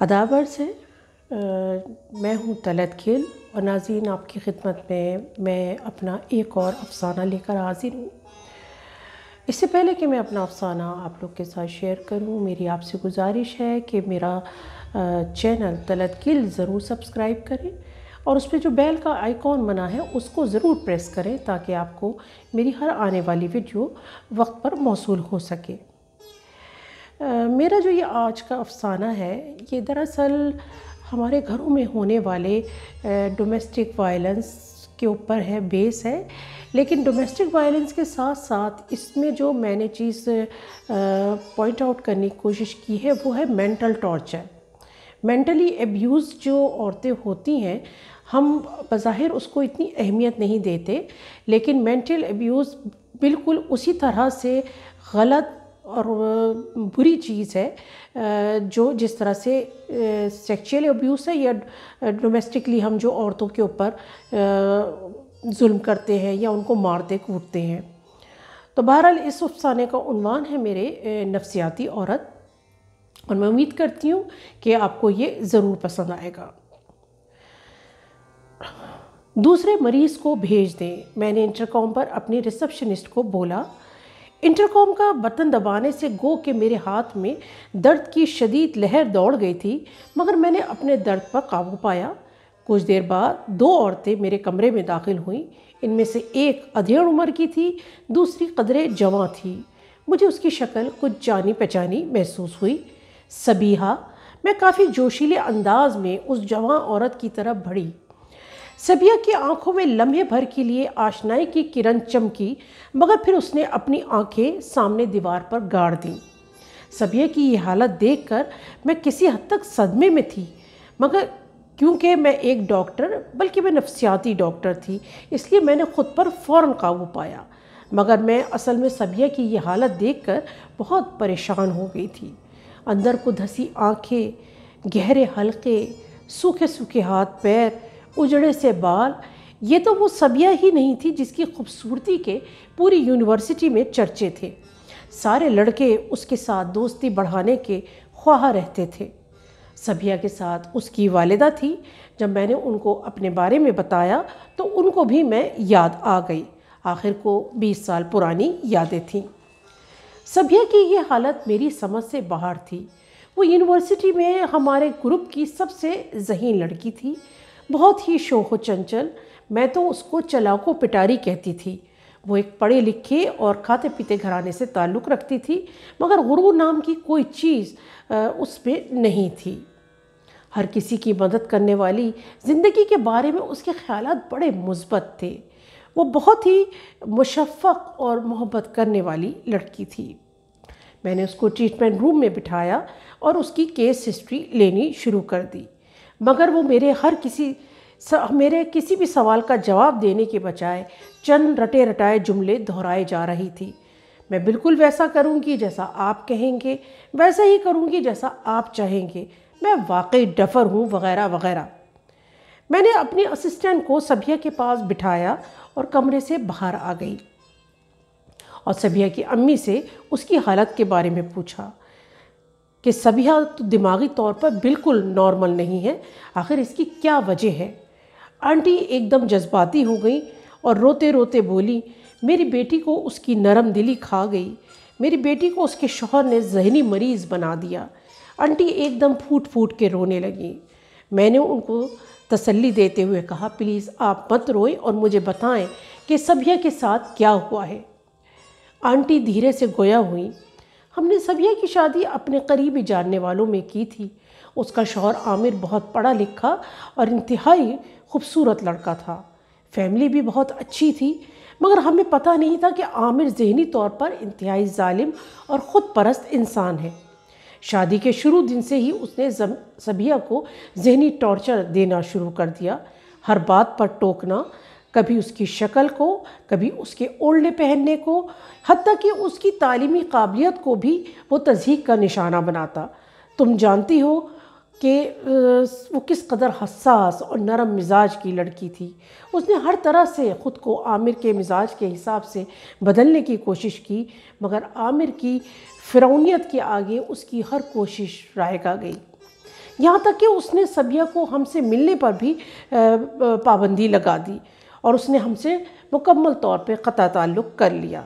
آداب عرض ہے۔ میں ہوں طلعت کھیل اور ناظرین آپ کی خدمت میں اپنا ایک اور افسانہ لے کر حاضر ہوں۔ اس سے پہلے کہ میں اپنا افسانہ آپ لوگ کے ساتھ شیئر کروں، میری آپ سے گزارش ہے کہ میرا چینل طلعت کھیل ضرور سبسکرائب کریں اور اس پہ جو بیل کا آئیکن بنا ہے اس کو ضرور پریس کریں تاکہ آپ کو میری ہر آنے والی ویڈیو وقت پر موصول ہو سکے۔ میرا جو یہ آج کا افسانہ ہے یہ دراصل ہمارے گھروں میں ہونے والے ڈومیسٹک وائلنس کے اوپر ہے، بیس ہے، لیکن ڈومیسٹک وائلنس کے ساتھ ساتھ اس میں جو میں نے چیز پوائنٹ آؤٹ کرنے کی کوشش کی ہے وہ ہے مینٹل ٹارچر۔ مینٹلی ایبیوز جو عورتیں ہوتی ہیں ہم بظاہر اس کو اتنی اہمیت نہیں دیتے، لیکن مینٹل ایبیوز بالکل اسی طرح سے غلط اور بری چیز ہے جو جس طرح سے سیکچوئل ایبیوز ہے یا ڈومیسٹکلی ہم جو عورتوں کے اوپر ظلم کرتے ہیں یا ان کو مارتے کوٹتے ہیں۔ تو بہرحال اس افسانے کا عنوان ہے میرے نفسیاتی عورت، اور میں امید کرتی ہوں کہ آپ کو یہ ضرور پسند آئے گا۔ دوسرے مریض کو بھیج دیں، میں نے انٹرکام پر اپنی ریسپشنسٹ کو بولا۔ انٹرکام کا بٹن دبانے سے گو کہ میرے ہاتھ میں درد کی شدید لہر دوڑ گئی تھی، مگر میں نے اپنے درد پر قابو پایا۔ کچھ دیر بعد دو عورتیں میرے کمرے میں داخل ہوئیں، ان میں سے ایک ادھیڑ عمر کی تھی، دوسری قدرے جواں تھی۔ مجھے اس کی شکل کچھ جانی پہچانی محسوس ہوئی۔ صبیحہ، میں کافی جوشیلے انداز میں اس جواں عورت کی طرف بڑھی۔ صبیحہ کی آنکھوں میں لمحے بھر کے لیے آشنائی کی کرن چمکی، مگر پھر اس نے اپنی آنکھیں سامنے دیوار پر گاڑ دیں۔ صبیحہ کی یہ حالت دیکھ کر میں کسی حد تک صدمے میں تھی، مگر کیونکہ میں ایک ڈاکٹر بلکہ میں نفسیاتی ڈاکٹر تھی اس لیے میں نے خود پر فوراً قابو پایا، مگر میں اصل میں صبیحہ کی یہ حالت دیکھ کر بہت پریشان ہو گئی تھی۔ اندر کو دھسی آنکھیں، گہرے حلقے، سوکھے سوکھے ہاتھ پیر، اجڑے سے بال، یہ تو وہ صبیحہ ہی نہیں تھی جس کی خوبصورتی کے پوری یونیورسٹی میں چرچے تھے۔ سارے لڑکے اس کے ساتھ دوستی بڑھانے کے خواہاں رہتے تھے۔ صبیحہ کے ساتھ اس کی والدہ تھی۔ جب میں نے ان کو اپنے بارے میں بتایا تو ان کو بھی میں یاد آ گئی، آخر کو 20 سال پرانی یادیں تھیں۔ صبیحہ کی یہ حالت میری سمجھ سے باہر تھی۔ وہ یونیورسٹی میں ہمارے گروپ کی سب سے ذہین لڑکی تھی، بہت ہی شوخ و چنچل۔ میں تو اس کو چلاکو پٹاری کہتی تھی۔ وہ ایک پڑھے لکھے اور کھاتے پیتے گھرانے سے تعلق رکھتی تھی، مگر غرور نام کی کوئی چیز اس میں نہیں تھی۔ ہر کسی کی مدد کرنے والی، زندگی کے بارے میں اس کے خیالات بڑے مثبت تھے۔ وہ بہت ہی مشفق اور محبت کرنے والی لڑکی تھی۔ میں نے اس کو ٹریٹمنٹ روم میں بٹھایا اور اس کی کیس ہسٹری لینی شروع کر دی، مگر وہ میرے کسی بھی سوال کا جواب دینے کے بجائے چند رٹے رٹائے جملے دہرائے جا رہی تھی۔ میں بالکل ویسا کروں گی جیسا آپ کہیں گے، ویسا ہی کروں گی جیسا آپ چاہیں گے، میں واقعی ڈفر ہوں، وغیرہ وغیرہ۔ میں نے اپنی اسسٹنٹ کو صبیحہ کے پاس بٹھایا اور کمرے سے باہر آ گئی اور صبیحہ کی امی سے اس کی حالت کے بارے میں پوچھا کہ صبیحہ تو دماغی طور پر بالکل نارمل نہیں ہے، آخر اس کی کیا وجہ ہے؟ آنٹی ایک دم جذباتی ہو گئی اور روتے روتے بولی، میری بیٹی کو اس کی نرم دلی کھا گئی، میری بیٹی کو اس کے شوہر نے ذہنی مریض بنا دیا۔ آنٹی ایک دم پھوٹ پھوٹ کے رونے لگیں۔ میں نے ان کو تسلی دیتے ہوئے کہا، پلیز آپ مت روئیں اور مجھے بتائیں کہ صبیحہ کے ساتھ کیا ہوا ہے۔ آنٹی دھیرے سے گویا ہوئیں، ہم نے صبیحہ کی شادی اپنے قریبی جاننے والوں میں کی تھی۔ اس کا شوہر عامر بہت پڑھا لکھا اور انتہائی خوبصورت لڑکا تھا، فیملی بھی بہت اچھی تھی، مگر ہمیں پتہ نہیں تھا کہ عامر ذہنی طور پر انتہائی ظالم اور خود پرست انسان ہے۔ شادی کے شروع دن سے ہی اس نے صبیحہ کو ذہنی ٹارچر دینا شروع کر دیا، ہر بات پر ٹوکنا، کبھی اس کی شکل کو، کبھی اس کے اوڑھنے پہننے کو، حتیٰ کہ اس کی تعلیمی قابلیت کو بھی وہ تضحیک کا نشانہ بناتا۔ تم جانتی ہو کہ وہ کس قدر حساس اور نرم مزاج کی لڑکی تھی۔ اس نے ہر طرح سے خود کو عامر کے مزاج کے حساب سے بدلنے کی کوشش کی، مگر عامر کی فرعونیت کے آگے اس کی ہر کوشش رائگاں گئی۔ یہاں تک کہ اس نے سبیہ کو ہم سے ملنے پر بھی پابندی لگا دی اور اس نے ہم سے مکمل طور پہ قطع تعلق کر لیا،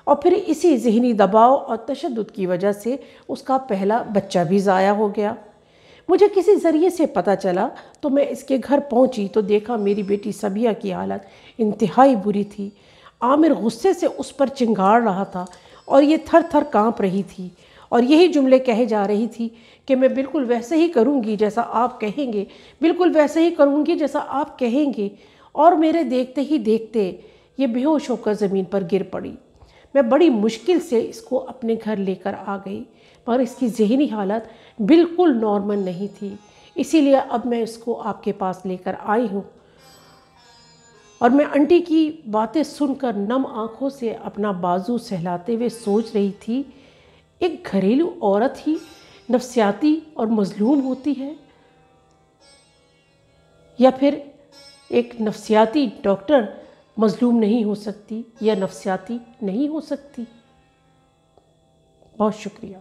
اور پھر اسی ذہنی دباؤ اور تشدد کی وجہ سے اس کا پہلا بچہ بھی ضائع ہو گیا۔ مجھے کسی ذریعے سے پتہ چلا تو میں اس کے گھر پہنچی تو دیکھا میری بیٹی سبیہ کی حالت انتہائی بری تھی۔ عامر غصے سے اس پر چنگاڑ رہا تھا اور یہ تھر تھر کانپ رہی تھی اور یہی جملے کہے جا رہی تھی کہ میں بالکل ویسے ہی کروں گی جیسا آپ کہیں گے، بالکل ویسے ہی کروں گی جیسا آپ کہیں گے۔ اور میرے دیکھتے ہی دیکھتے یہ بے ہوش ہو کر زمین پر گر پڑی۔ میں بڑی مشکل سے اس کو اپنے گھر لے کر آ گئی، مگر اس کی ذہنی حالت بالکل نارمل نہیں تھی، اسی لیے اب میں اس کو آپ کے پاس لے کر آئی ہوں۔ اور میں انٹی کی باتیں سن کر نم آنکھوں سے اپنا بازو سہلاتے ہوئے سوچ رہی تھی، ایک گھریلو عورت ہی نفسیاتی اور مظلوم ہوتی ہے، یا پھر ایک نفسیاتی ڈاکٹر مظلوم نہیں ہو سکتی یا نفسیاتی نہیں ہو سکتی؟ بہت شکریہ۔